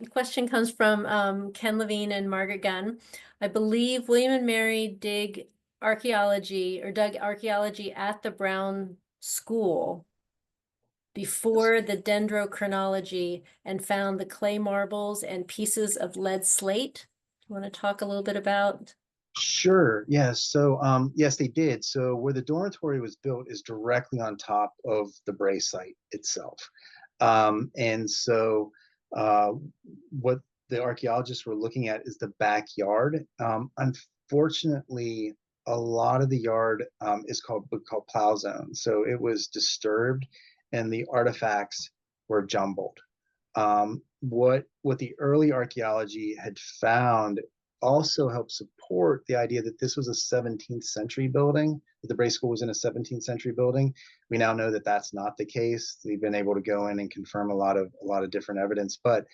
question comes from Ken Levine and Margaret Gunn. I believe William and Mary dug archaeology at the Brown School before the dendrochronology and found the clay marbles and pieces of lead slate. Do you want to talk a little bit about? Sure. Yes. So, yes, they did. So where the dormitory was built is directly on top of the Bray site itself. And so what the archaeologists were looking at is the backyard. Unfortunately, a lot of the yard is called plow zone. So it was disturbed and the artifacts were jumbled. What the early archaeology had found also helped support the idea that this was a 17th century building, that the Bray School was in a 17th century building. We now know that that's not the case. We've been able to go in and confirm a lot of different evidence, but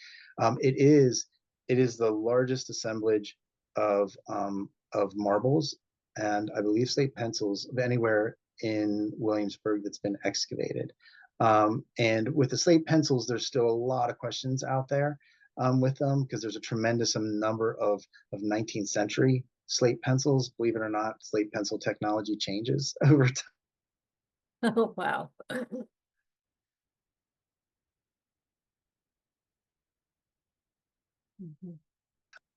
it is the largest assemblage of marbles and I believe slate pencils of anywhere in Williamsburg that's been excavated. And with the slate pencils, there's still a lot of questions out there with them because there's a tremendous number of 19th century slate pencils. Believe it or not, slate pencil technology changes over time. Oh, wow.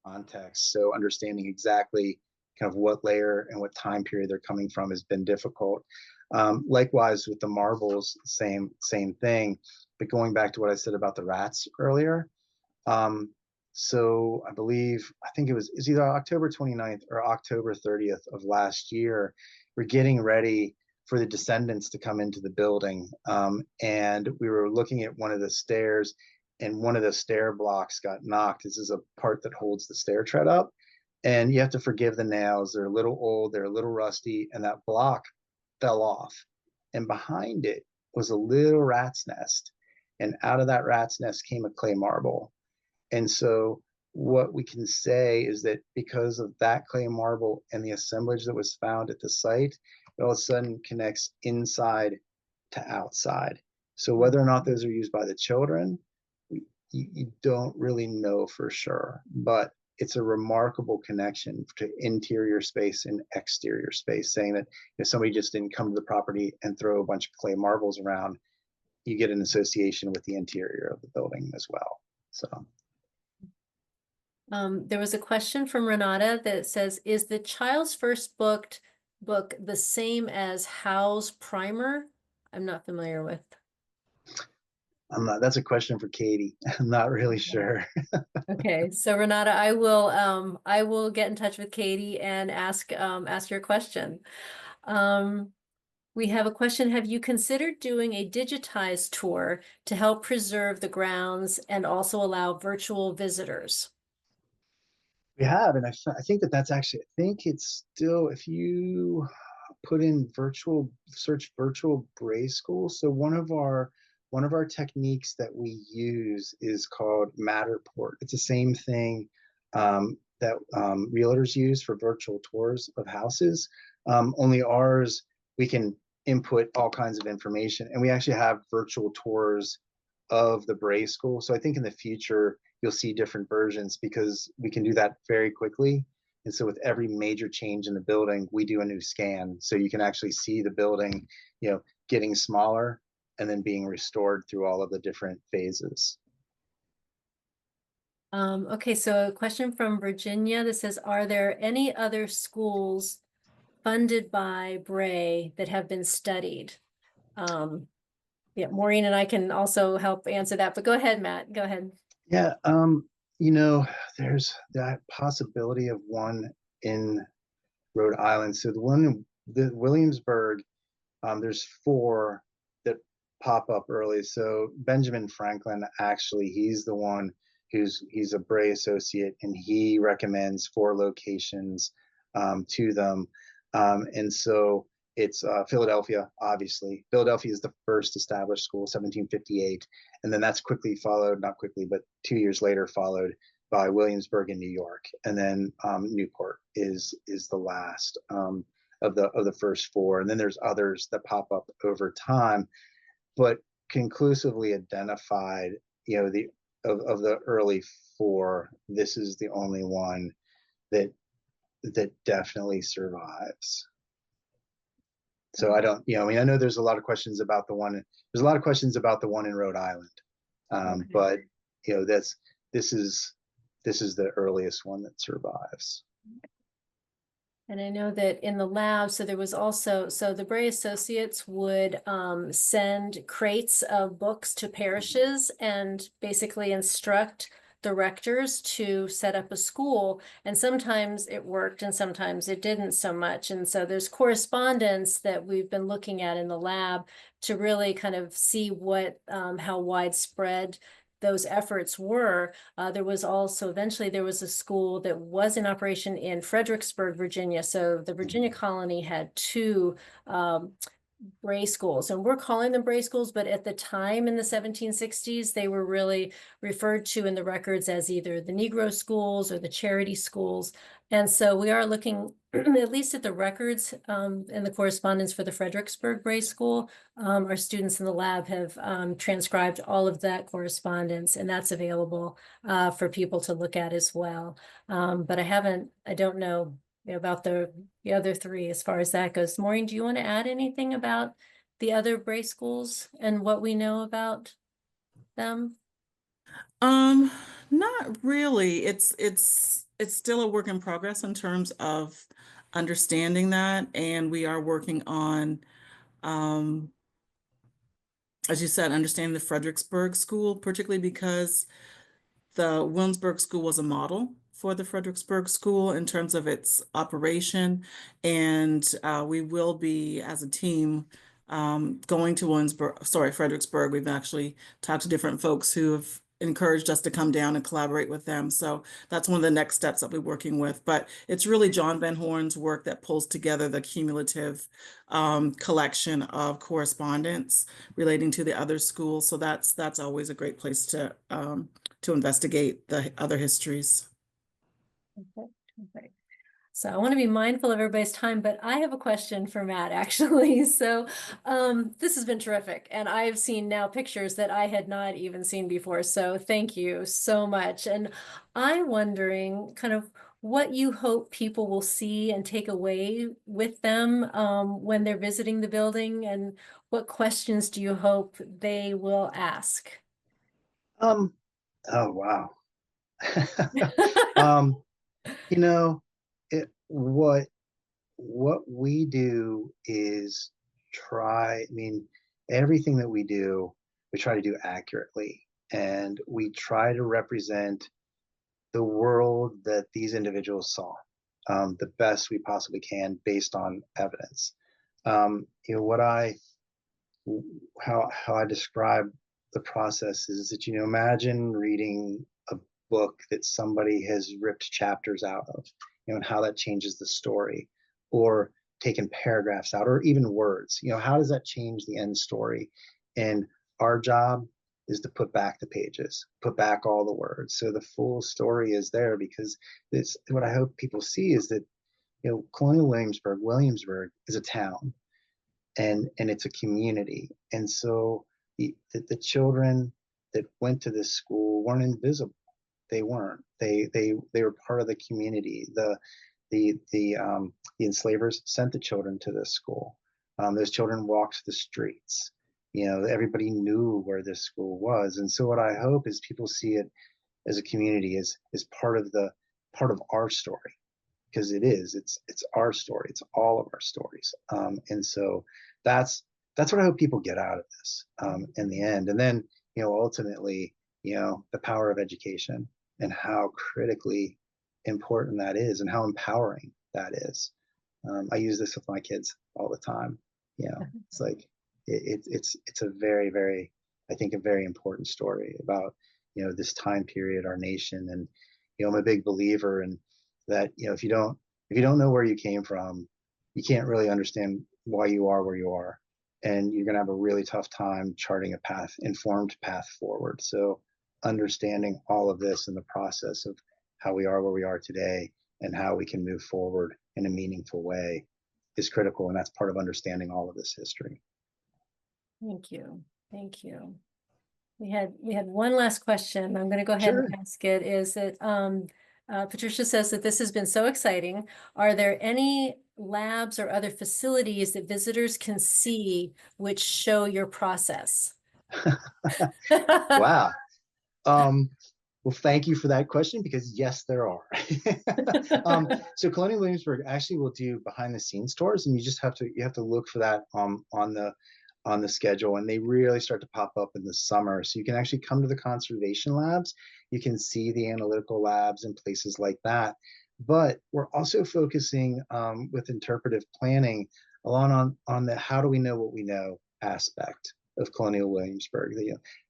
Context. So understanding exactly kind of what layer and what time period they're coming from has been difficult. Likewise with the marbles, same thing. But going back to what I said about the rats earlier, so I think it was either October 29th or October 30th of last year, we're getting ready for the descendants to come into the building. And we were looking at one of the stairs and one of the stair blocks got knocked. This is a part that holds the stair tread up. And you have to forgive the nails. They're a little old, they're a little rusty, and that block fell off. And behind it was a little rat's nest. And out of that rat's nest came a clay marble. And so what we can say is that because of that clay marble and the assemblage that was found at the site, it all of a sudden connects inside to outside. So whether or not those are used by the children, you don't really know for sure, but it's a remarkable connection to interior space and exterior space, saying that if somebody just didn't come to the property and throw a bunch of clay marbles around, you get an association with the interior of the building as well. So. There was a question from Renata that says, is the child's first book the same as Howe's primer? I'm not familiar with. That's a question for Katie. I'm not really sure. Okay, so Renata, I will get in touch with Katie and ask your question. We have a question. Have you considered doing a digitized tour to help preserve the grounds and also allow virtual visitors? We have, and I think that's actually, I think it's still, if you put in search virtual Bray School. So one of our techniques that we use is called Matterport. It's the same thing that realtors use for virtual tours of houses. Only ours, we can input all kinds of information, and we actually have virtual tours of the Bray School. So I think in the future, you'll see different versions because we can do that very quickly. And so with every major change in the building, we do a new scan. So you can actually see the building, getting smaller and then being restored through all of the different phases. Okay, so a question from Virginia that says, are there any other schools funded by Bray that have been studied? Yeah, Maureen and I can also help answer that, but go ahead, Matt, go ahead. Yeah, you know, there's that possibility of one in Rhode Island. So the one in the Williamsburg, there's four that pop up early. So Benjamin Franklin, actually, he's the one he's a Bray associate, and he recommends four locations to them. And so it's Philadelphia, obviously. Philadelphia is the first established school, 1758, and then that's quickly followed, not quickly, but 2 years later, followed by Williamsburg in New York, and then Newport is the last of the first four, and then there's others that pop up over time, but conclusively identified, you know, the of the early four, this is the only one that definitely survives. So I don't, you know, I mean, I know there's a lot of questions about the one. There's a lot of questions about the one in Rhode Island, but you know, this is the earliest one that survives. And I know that in the lab, so there was also, so the Bray Associates would send crates of books to parishes and basically instruct the rectors to set up a school. And sometimes it worked and sometimes it didn't so much. And so there's correspondence that we've been looking at in the lab to really kind of see what, how widespread those efforts were. There was also, eventually there was a school that was in operation in Fredericksburg, Virginia. So the Virginia colony had two Bray schools, and we're calling them Bray schools, but at the time in the 1760s, they were really referred to in the records as either the Negro schools or the charity schools. And so we are looking at least at the records and the correspondence for the Fredericksburg Bray School. Our students in the lab have transcribed all of that correspondence, and that's available for people to look at as well. But I don't know about the other three as far as that goes. Maureen, do you want to add anything about the other Bray schools and what we know about them? Not really. It's still a work in progress in terms of understanding that, and we are working on, um, as you said, understanding the Fredericksburg School, particularly because the Williamsburg School was a model for the Fredericksburg School in terms of its operation. And we will be, as a team, going to Fredericksburg. We've actually talked to different folks who have encouraged us to come down and collaborate with them. So that's one of the next steps that we're working with. But it's really John Van Horn's work that pulls together the cumulative collection of correspondence relating to the other schools. So that's always a great place to investigate the other histories. Okay. So I want to be mindful of everybody's time, but I have a question for Matt, actually. So this has been terrific. And I've seen now pictures that I had not even seen before. So thank you so much. And I'm wondering kind of what you hope people will see and take away with them when they're visiting the building, and what questions do you hope they will ask? Oh wow. You know, what we do is try, I mean, everything that we do, we try to do accurately, and we try to represent the world that these individuals saw the best we possibly can based on evidence. You know, how I describe the process is that, you know, imagine reading a book that somebody has ripped chapters out of, you know, and how that changes the story, or taken paragraphs out, or even words. You know, how does that change the end story? And our job is to put back the pages, put back all the words, so the full story is there. Because it's what I hope people see is that, you know, Colonial Williamsburg is a town, and it's a community. And so the children that went to this school weren't invisible. They weren't. They were part of the community. The enslavers sent the children to this school. Those children walked the streets. You know, everybody knew where this school was. And so what I hope is people see it as a community, as part of our story, because it's our story. It's all of our stories. And so that's that's what I hope people get out of this in the end. And then, ultimately, the power of education and how critically important that is and how empowering that is. I use this with my kids all the time. It's like it's a very, very, I think, a very important story about this time period, our nation, and I'm a big believer in that. If you don't know where you came from, you can't really understand why you are where you are, and you're going to have a really tough time charting a informed path forward. So understanding all of this and the process of how we are where we are today and how we can move forward in a meaningful way is critical, and that's part of understanding all of this history. Thank you. Thank you. We had one last question. I'm going to go ahead Sure. and ask it. Is that Patricia says that this has been so exciting. Are there any labs or other facilities that visitors can see which show your process? Wow. Well, thank you for that question, because yes, there are. So Colonial Williamsburg actually will do behind the scenes tours, and you have to look for that on the schedule, and they really start to pop up in the summer. So you can actually come to the conservation labs. You can see the analytical labs and places like that. But we're also focusing with interpretive planning a lot on the how do we know what we know aspect of Colonial Williamsburg.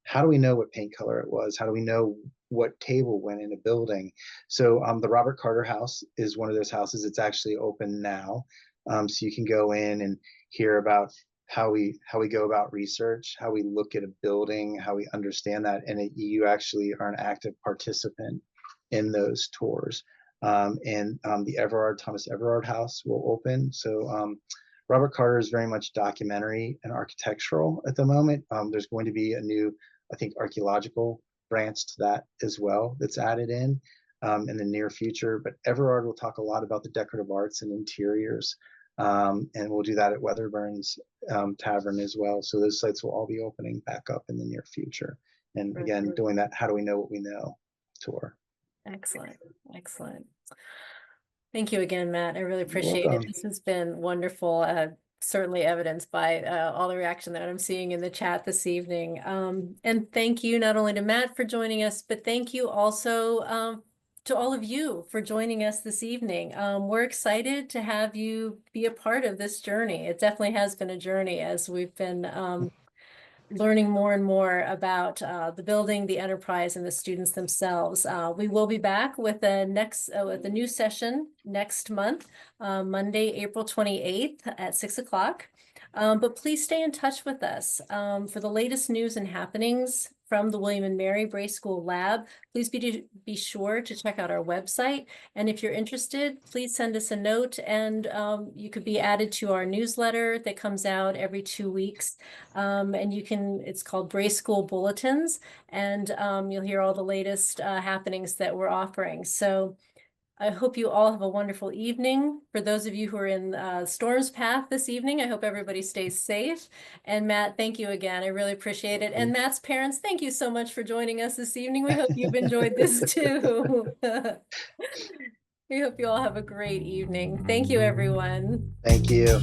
How do we know what paint color it was? How do we know what table went in a building? So the Robert Carter House is one of those houses. It's actually open now, so you can go in and hear about how we go about research, how we look at a building, how we understand that, and you actually are an active participant in those tours. And the Thomas Everard House will open. So Robert Carter is very much documentary and architectural at the moment. There's going to be a new, I think, archaeological branch to that as well that's added in the near future. But Everard will talk a lot about the decorative arts and interiors. And we'll do that at Weatherburn's Tavern as well. So those sites will all be opening back up in the near future. And again, doing that how do we know what we know tour. Excellent. Excellent. Thank you again, Matt. I really appreciate it. This has been wonderful. Certainly evidenced by all the reaction that I'm seeing in the chat this evening. And thank you not only to Matt for joining us, but thank you also to all of you for joining us this evening. We're excited to have you be a part of this journey. It definitely has been a journey as we've been learning more and more about the building, the enterprise, and the students themselves. We will be back with the new session next month, Monday, April 28th at 6 o'clock. But please stay in touch with us for the latest news and happenings from the William and Mary Bray School Lab. Please be sure to check out our website. And if you're interested, please send us a note, and you could be added to our newsletter that comes out every 2 weeks. And it's called Bray School Bulletins, and you'll hear all the latest happenings that we're offering. So I hope you all have a wonderful evening. For those of you who are in Storm's Path this evening, I hope everybody stays safe. And Matt, thank you again. I really appreciate it. And Matt's parents, thank you so much for joining us this evening. We hope you've enjoyed this too. We hope you all have a great evening. Thank you, everyone. Thank you.